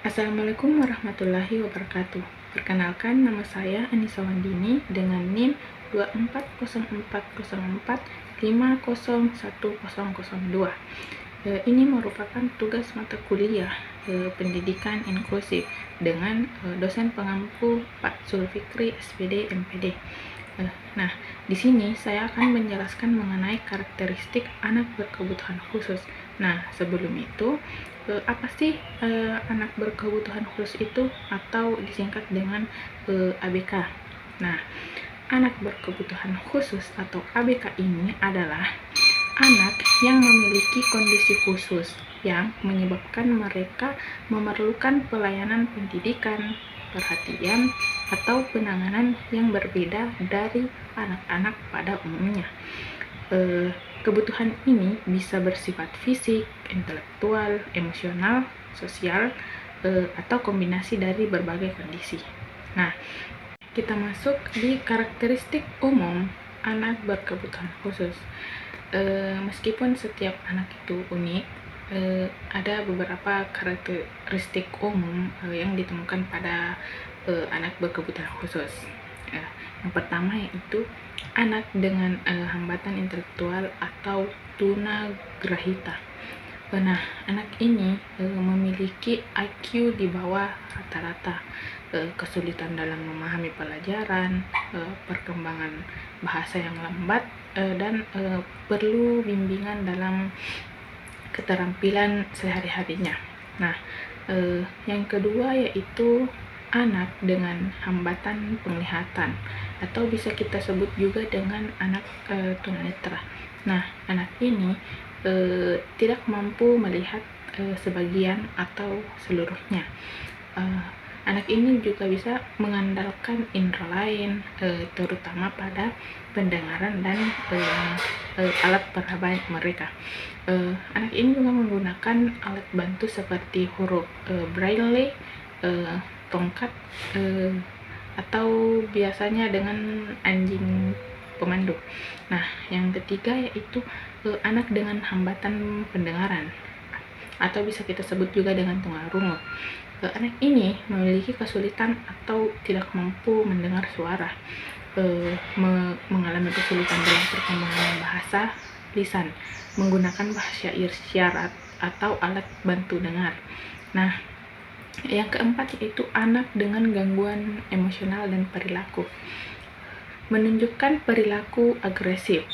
Assalamualaikum warahmatullahi wabarakatuh. Perkenalkan, nama saya Anissa Wandini dengan NIM 24044501002. Ini merupakan tugas mata kuliah pendidikan inklusif dengan dosen pengampu Pak Zulfikri SPD MPD. Nah, di sini saya akan menjelaskan mengenai karakteristik anak berkebutuhan khusus. Nah, sebelum itu, apa sih anak berkebutuhan khusus itu, atau disingkat dengan ABK? Nah, anak berkebutuhan khusus atau ABK ini adalah anak yang memiliki kondisi khusus yang menyebabkan mereka memerlukan pelayanan pendidikan, perhatian, atau penanganan yang berbeda dari anak-anak pada umumnya. Kebutuhan ini bisa bersifat fisik, intelektual, emosional, sosial, atau kombinasi dari berbagai kondisi. Nah, kita masuk di karakteristik umum anak berkebutuhan khusus. Meskipun setiap anak itu unik, ada beberapa karakteristik umum yang ditemukan pada anak berkebutuhan khusus. Yang pertama yaitu anak dengan hambatan intelektual atau tunagrahita. Nah, anak ini memiliki IQ di bawah rata-rata, kesulitan dalam memahami pelajaran, perkembangan bahasa yang lambat, dan perlu bimbingan dalam keterampilan sehari-harinya. Nah, yang kedua yaitu anak dengan hambatan penglihatan, atau bisa kita sebut juga dengan anak tunanetra. Nah, anak ini tidak mampu melihat sebagian atau seluruhnya. Anak ini juga bisa mengandalkan indera lain, terutama pada pendengaran dan alat peraba mereka. Anak ini juga menggunakan alat bantu seperti huruf braille, tongkat, atau biasanya dengan anjing pemandu. Nah, yang ketiga yaitu anak dengan hambatan pendengaran, atau bisa kita sebut juga dengan tunarungu. Anak ini memiliki kesulitan atau tidak mampu mendengar suara, mengalami kesulitan dalam perkembangan bahasa lisan, menggunakan bahasa isyarat atau alat bantu dengar. Nah, yang keempat yaitu anak dengan gangguan emosional dan perilaku, menunjukkan perilaku agresif,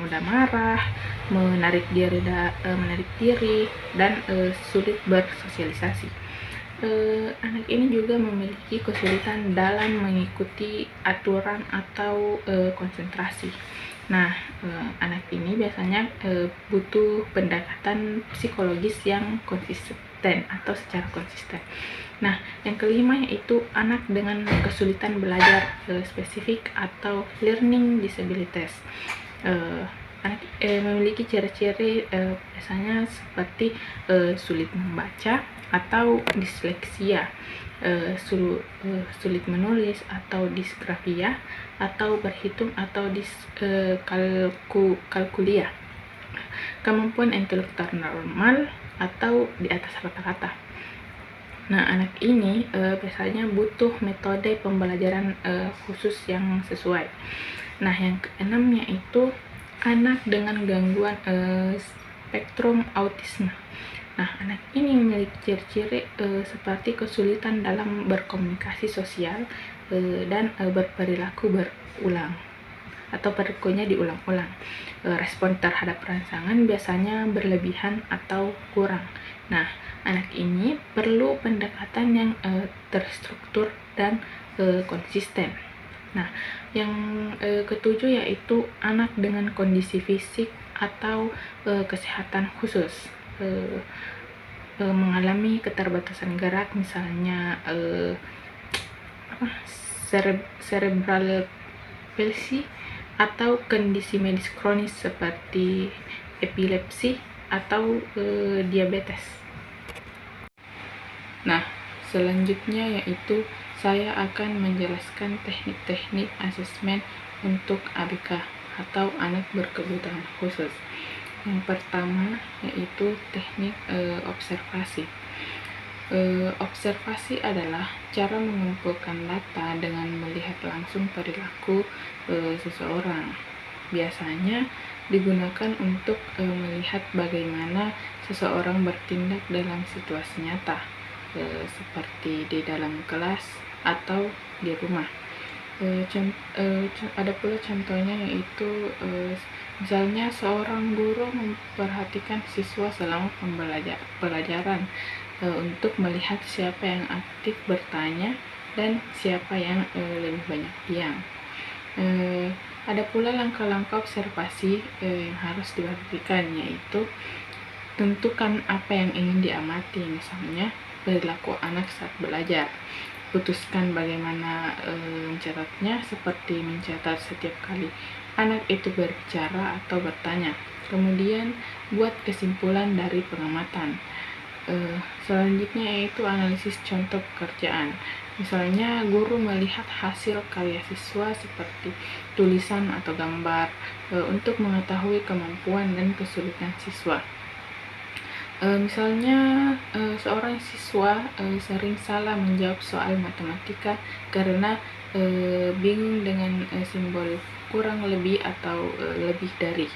mudah marah, menarik diri, dan sulit bersosialisasi. Anak ini juga memiliki kesulitan dalam mengikuti aturan atau konsentrasi. Nah, anak ini biasanya butuh pendekatan psikologis yang konsisten atau secara konsisten. Nah, yang kelima yaitu anak dengan kesulitan belajar spesifik atau learning disabilities. Anak memiliki ciri-ciri biasanya seperti sulit membaca atau disleksia, sulit menulis atau disgrafia, atau berhitung atau kalkulia, kemampuan intelektual normal atau di atas rata-rata. Nah, anak ini biasanya butuh metode pembelajaran khusus yang sesuai. Nah, yang keenam yaitu anak dengan gangguan spektrum autisme. Nah, anak ini memiliki ciri-ciri seperti kesulitan dalam berkomunikasi sosial dan berperilaku berulang atau perilakunya diulang-ulang. Respon terhadap rangsangan biasanya berlebihan atau kurang. Nah, anak ini perlu pendekatan yang terstruktur dan konsisten. Nah, yang ketujuh yaitu anak dengan kondisi fisik atau kesehatan khusus, mengalami keterbatasan gerak, misalnya cerebral palsy, atau kondisi medis kronis seperti epilepsi atau diabetes. Nah, selanjutnya yaitu saya akan menjelaskan teknik-teknik asesmen untuk ABK atau anak berkebutuhan khusus. Yang pertama yaitu teknik observasi. Observasi adalah cara mengumpulkan data dengan melihat langsung perilaku seseorang. Biasanya digunakan untuk melihat bagaimana seseorang bertindak dalam situasi nyata, seperti di dalam kelas atau di rumah. Ada pula contohnya, yaitu misalnya seorang guru memperhatikan siswa selama pelajaran untuk melihat siapa yang aktif bertanya dan siapa yang lebih banyak diam. Ada pula langkah-langkah observasi yang harus diperhatikan, yaitu tentukan apa yang ingin diamati, misalnya perilaku anak saat belajar. Putuskan bagaimana mencatatnya, seperti mencatat setiap kali anak itu berbicara atau bertanya. Kemudian buat kesimpulan dari pengamatan. Selanjutnya yaitu analisis contoh pekerjaan. Misalnya guru melihat hasil karya siswa seperti tulisan atau gambar untuk mengetahui kemampuan dan kesulitan siswa. Misalnya seorang siswa sering salah menjawab soal matematika karena bingung dengan simbol kurang lebih atau lebih dari.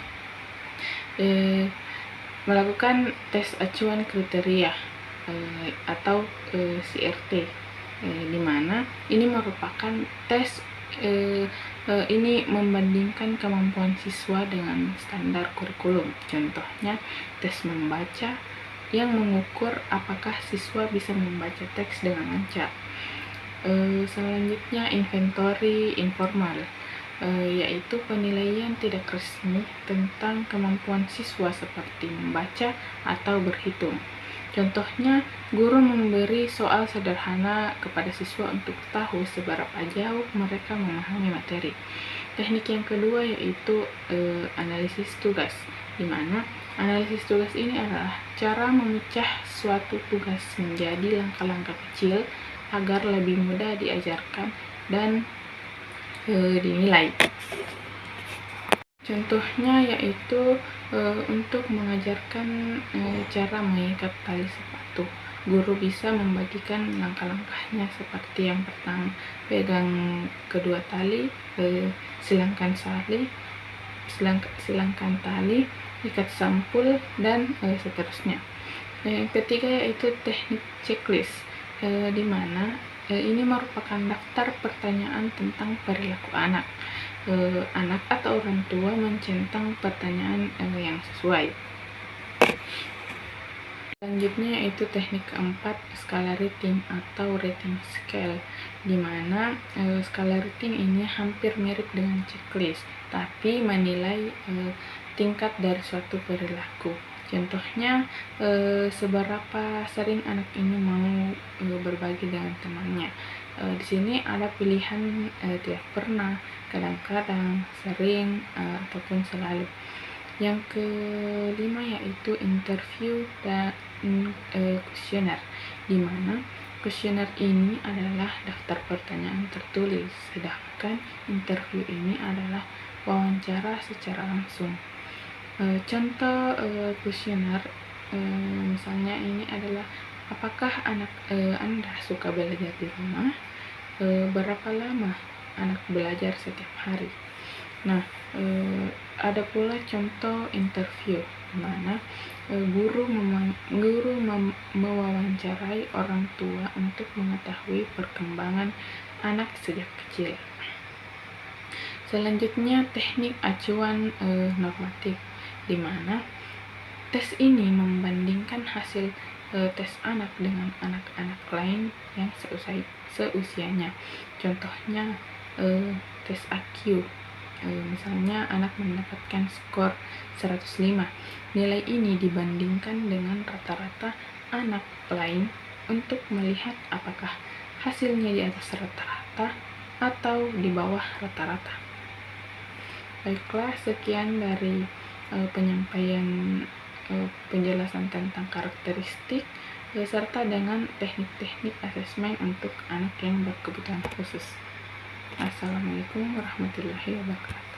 Melakukan tes acuan kriteria atau CRT, di mana ini merupakan tes ini membandingkan kemampuan siswa dengan standar kurikulum. Contohnya tes membaca yang mengukur apakah siswa bisa membaca teks dengan lancar. Selanjutnya inventory informal, yaitu penilaian tidak resmi tentang kemampuan siswa seperti membaca atau berhitung. Contohnya, guru memberi soal sederhana kepada siswa untuk tahu seberapa jauh mereka memahami materi. Teknik yang kedua yaitu analisis tugas, di mana analisis tugas ini adalah cara memecah suatu tugas menjadi langkah-langkah kecil agar lebih mudah diajarkan dan dinilai. Contohnya yaitu untuk mengajarkan cara mengikat tali sepatu. Guru bisa membagikan langkah-langkahnya, seperti yang pertama, pegang kedua tali, silangkan tali, ikat sampul, dan seterusnya. Yang ketiga yaitu teknik checklist, di mana ini merupakan daftar pertanyaan tentang perilaku anak. Anak atau orang tua mencentang pertanyaan yang sesuai. Selanjutnya yaitu teknik keempat, skala rating atau rating scale, di mana skala rating ini hampir mirip dengan checklist, tapi menilai tingkat dari suatu perilaku. Contohnya, seberapa sering anak ini mau berbagi dengan temannya. Di sini ada pilihan tidak pernah, kadang-kadang, sering, ataupun selalu. Yang kelima yaitu interview dan kuesioner, di mana kuesioner ini adalah daftar pertanyaan tertulis, sedangkan interview ini adalah wawancara secara langsung. Contoh kuesioner, misalnya ini adalah, apakah anak Anda suka belajar di rumah? Berapa lama anak belajar setiap hari? Nah, ada pula contoh interview, di mana guru mewawancarai orang tua untuk mengetahui perkembangan anak sejak kecil. Selanjutnya teknik acuan normatif, di mana tes ini membandingkan hasil tes anak dengan anak-anak lain yang seusianya. Contohnya tes IQ. Misalnya anak mendapatkan skor 105. Nilai ini dibandingkan dengan rata-rata anak lain untuk melihat apakah hasilnya di atas rata-rata atau di bawah rata-rata. Baiklah, sekian dari penyampaian penjelasan tentang karakteristik serta dengan teknik-teknik asesmen untuk anak yang berkebutuhan khusus. Assalamualaikum warahmatullahi wabarakatuh.